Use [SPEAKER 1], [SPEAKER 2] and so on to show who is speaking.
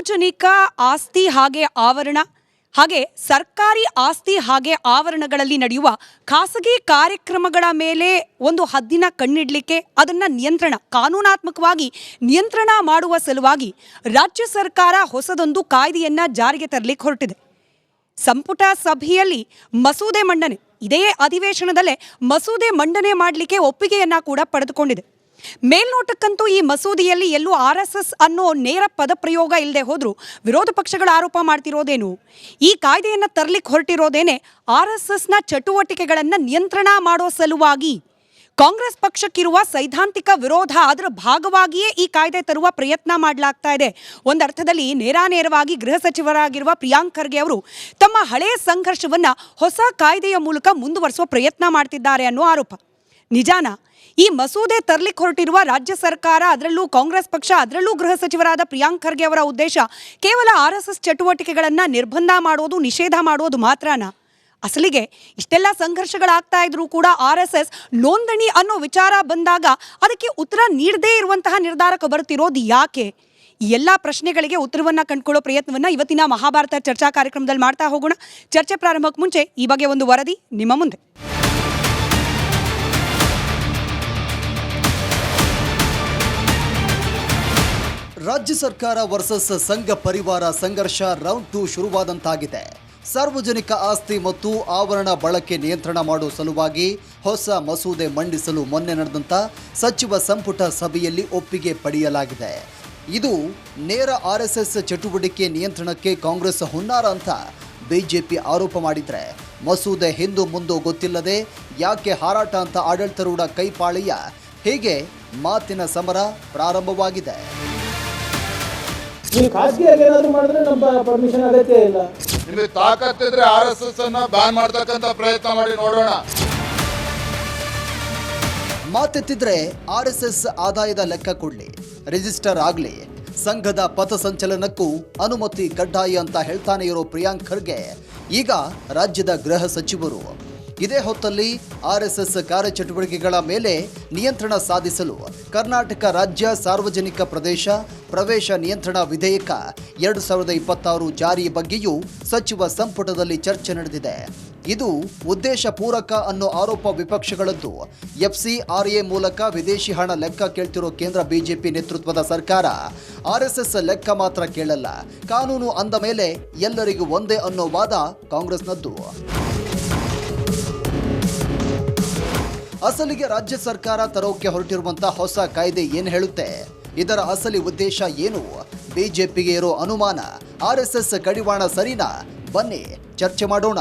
[SPEAKER 1] ಸಾರ್ವಜನಿಕ ಆಸ್ತಿ ಹಾಗೆ ಸರ್ಕಾರಿ ಆಸ್ತಿ ಹಾಗೆ ಆವರಣಗಳಲ್ಲಿ ನಡೆಯುವ ಖಾಸಗಿ ಕಾರ್ಯಕ್ರಮಗಳ ಮೇಲೆ ಒಂದು ಹದ್ದಿನ ಕಣ್ಣಿಡಲಿಕ್ಕೆ ಅದನ್ನು ಕಾನೂನಾತ್ಮಕವಾಗಿ ನಿಯಂತ್ರಣ ಮಾಡುವ ಸಲುವಾಗಿ ರಾಜ್ಯ ಸರ್ಕಾರ ಹೊಸದೊಂದು ಕಾಯ್ದೆಯನ್ನು ಜಾರಿಗೆ ತರಲಿಕ್ಕೆ ಹೊರಟಿದೆ. ಸಂಪುಟ ಸಭೆಯಲ್ಲಿ ಮಸೂದೆ ಮಂಡನೆ, ಇದೇ ಅಧಿವೇಶನದಲ್ಲೇ ಮಸೂದೆ ಮಂಡನೆ ಮಾಡಲಿಕ್ಕೆ ಒಪ್ಪಿಗೆಯನ್ನ ಕೂಡ ಪಡೆದುಕೊಂಡಿದೆ. ಮೇಲ್ನೋಟಕ್ಕಂತೂ ಈ ಮಸೂದೆಯಲ್ಲಿ ಎಲ್ಲೂ RSS ಅನ್ನೋ ನೇರ ಪದಪ್ರಯೋಗ ಇಲ್ಲದೆ ಹೋದ್ರೂ ವಿರೋಧ ಪಕ್ಷಗಳು ಆರೋಪ ಮಾಡ್ತಿರೋದೇನು, ಈ ಕಾಯ್ದೆಯನ್ನು ತರಲಿಕ್ಕೆ ಹೊರಟಿರೋದೇನೆ RSSನ ಚಟುವಟಿಕೆಗಳನ್ನು ನಿಯಂತ್ರಣ ಮಾಡೋ ಸಲುವಾಗಿ. ಕಾಂಗ್ರೆಸ್ ಪಕ್ಷಕ್ಕಿರುವ ಸೈದ್ಧಾಂತಿಕ ವಿರೋಧ, ಅದರ ಭಾಗವಾಗಿಯೇ ಈ ಕಾಯ್ದೆ ತರುವ ಪ್ರಯತ್ನ ಮಾಡಲಾಗ್ತಾ ಇದೆ. ಒಂದರ್ಥದಲ್ಲಿ ನೇರಾನೇರವಾಗಿ ಗೃಹ ಸಚಿವರಾಗಿರುವ ಪ್ರಿಯಾಂಕ್ ಖರ್ಗೆ ಅವರು ತಮ್ಮ ಹಳೆಯ ಸಂಘರ್ಷವನ್ನು ಹೊಸ ಕಾಯ್ದೆಯ ಮೂಲಕ ಮುಂದುವರಿಸುವ ಪ್ರಯತ್ನ ಮಾಡ್ತಿದ್ದಾರೆ ಅನ್ನೋ ಆರೋಪ. ನಿಜಾನ? ಈ ಮಸೂದೆ ತರಲಿಕ್ಕೆ ಹೊರಟಿರುವ ರಾಜ್ಯ ಸರ್ಕಾರ, ಅದರಲ್ಲೂ ಕಾಂಗ್ರೆಸ್ ಪಕ್ಷ, ಅದರಲ್ಲೂ ಗೃಹ ಸಚಿವರಾದ ಪ್ರಿಯಾಂಕ್ ಖರ್ಗೆ ಅವರ ಉದ್ದೇಶ ಕೇವಲ RSS ಚಟುವಟಿಕೆಗಳನ್ನು ನಿರ್ಬಂಧ ಮಾಡೋದು, ನಿಷೇಧ ಮಾಡೋದು ಮಾತ್ರನಾ? ಅಸಲಿಗೆ ಇಷ್ಟೆಲ್ಲ ಸಂಘರ್ಷಗಳಾಗ್ತಾ ಇದ್ರೂ ಕೂಡ RSS ನೋಂದಣಿ ಅನ್ನೋ ವಿಚಾರ ಬಂದಾಗ ಅದಕ್ಕೆ ಉತ್ತರ ನೀಡದೇ ಇರುವಂತಹ ನಿರ್ಧಾರಕ್ಕೆ ಬರ್ತಿರೋದು ಯಾಕೆ? ಈ ಎಲ್ಲ ಪ್ರಶ್ನೆಗಳಿಗೆ ಉತ್ತರವನ್ನು ಕಂಡುಕೊಳ್ಳೋ ಪ್ರಯತ್ನವನ್ನು ಇವತ್ತಿನ ಮಹಾಭಾರತ ಚರ್ಚಾ ಕಾರ್ಯಕ್ರಮದಲ್ಲಿ ಮಾಡ್ತಾ ಹೋಗೋಣ. ಚರ್ಚೆ ಪ್ರಾರಂಭಕ್ಕೆ ಮುಂಚೆ ಈ ಬಗ್ಗೆ ಒಂದು ವರದಿ ನಿಮ್ಮ ಮುಂದೆ.
[SPEAKER 2] ರಾಜ್ಯ ಸರ್ಕಾರ ವರ್ಸಸ್ ಸಂಘ ಪರಿವಾರ ಸಂಘರ್ಷ ರೌಂಡ್ 2 ಶುರುವಾದಂತಾಗಿದೆ. ಸಾರ್ವಜನಿಕ ಆಸ್ತಿ ಮತ್ತು ಆವರಣ ಬಳಕೆ ನಿಯಂತ್ರಣ ಮಾಡುವ ಸಲುವಾಗಿ ಹೊಸ ಮಸೂದೆ ಮಂಡಿಸಲು ಮೊನ್ನೆ ನಡೆದಂಥ ಸಚಿವ ಸಂಪುಟ ಸಭೆಯಲ್ಲಿ ಒಪ್ಪಿಗೆ ಪಡೆಯಲಾಗಿದೆ. ಇದು ನೇರ RSS ಚಟುವಟಿಕೆ ನಿಯಂತ್ರಣಕ್ಕೆ ಕಾಂಗ್ರೆಸ್ ಹುನ್ನಾರ ಅಂತ ಬಿಜೆಪಿ ಆರೋಪ ಮಾಡಿದ್ರೆ, ಮಸೂದೆ ಹಿಂದು ಮುಂದೋ ಗೊತ್ತಿಲ್ಲದೆ ಯಾಕೆ ಹಾರಾಟ ಅಂತ ಆಡಳಿತಾರೂಢ ಕೈಪಾಳೆಯ, ಹೀಗೆ ಮಾತಿನ ಸಮರ ಪ್ರಾರಂಭವಾಗಿದೆ.
[SPEAKER 3] ನೀವು ಖಾಸಗಿಯಾಗಿ ಏನಾದರೂ ಮಾಡಿದ್ರೆ ನಮ್ಮ ಪರ್ಮಿಷನ್ ಅಗತ್ಯ ಇಲ್ಲ.
[SPEAKER 4] ಇಲ್ಲಿ ತಾಕತ್ತಿದ್ರೆ RSS ಅನ್ನ ಬ್ಯಾನ್ ಮಾಡ್ತಕ್ಕಂತ ಪ್ರಯತ್ನ ಮಾಡಿ ನೋಡೋಣ.
[SPEAKER 2] ಮಾತೆತ್ತಿದ್ರೆ RSS ಆದಾಯದ ಲೆಕ್ಕ ಕೊಡ್ಲಿ, ರಿಜಿಸ್ಟರ್ ಆಗ್ಲಿ, ಸಂಘದ ಪಥಸಂಚಲನಕ್ಕೂ ಅನುಮತಿ ಕಡ್ಡಾಯ ಅಂತ ಹೇಳ್ತಾನೆ ಇರೋ ಪ್ರಿಯಾಂಕ್ ಖರ್ಗೆ ಈಗ ರಾಜ್ಯದ ಗೃಹ ಸಚಿವರು. ಇದೇ ಹೊತ್ತಲ್ಲಿ RSS ಕಾರ್ಯಚಟುವಟಿಕೆಗಳ ಮೇಲೆ ನಿಯಂತ್ರಣ ಸಾಧಿಸಲು ಕರ್ನಾಟಕ ರಾಜ್ಯ ಸಾರ್ವಜನಿಕ ಪ್ರವೇಶ ನಿಯಂತ್ರಣ ವಿಧೇಯಕ 2026 ಜಾರಿ ಬಗ್ಗೆಯೂ ಸಚಿವ ಸಂಪುಟದಲ್ಲಿ ಚರ್ಚೆ ನಡೆದಿದೆ. ಇದು ಉದ್ದೇಶ ಪೂರಕ ಅನ್ನೋ ಆರೋಪ ವಿಪಕ್ಷಗಳದ್ದು. FCRA ಮೂಲಕ ವಿದೇಶಿ ಹಣ ಲೆಕ್ಕ ಕೇಳ್ತಿರೋ ಕೇಂದ್ರ ಬಿಜೆಪಿ ನೇತೃತ್ವದ ಸರ್ಕಾರ RSS ಲೆಕ್ಕ ಮಾತ್ರ ಕೇಳಲ್ಲ, ಕಾನೂನು ಅಂದ ಮೇಲೆ ಎಲ್ಲರಿಗೂ ಒಂದೇ ಅನ್ನೋ ವಾದ ಕಾಂಗ್ರೆಸ್ನದ್ದು. ಅಸಲಿಗೆ ರಾಜ್ಯ ಸರ್ಕಾರ ತರೋಕೆ ಹೊರಟಿರುವಂತಹ ಹೊಸ ಕಾಯ್ದೆ ಏನು ಹೇಳುತ್ತೆ? ಇದರ ಅಸಲಿ ಉದ್ದೇಶ ಏನು? ಬಿಜೆಪಿಗೆ ಇರೋ ಅನುಮಾನ RSS ಕಡಿವಾಣ ಸರಿನಾ? ಬನ್ನಿ ಚರ್ಚೆ ಮಾಡೋಣ.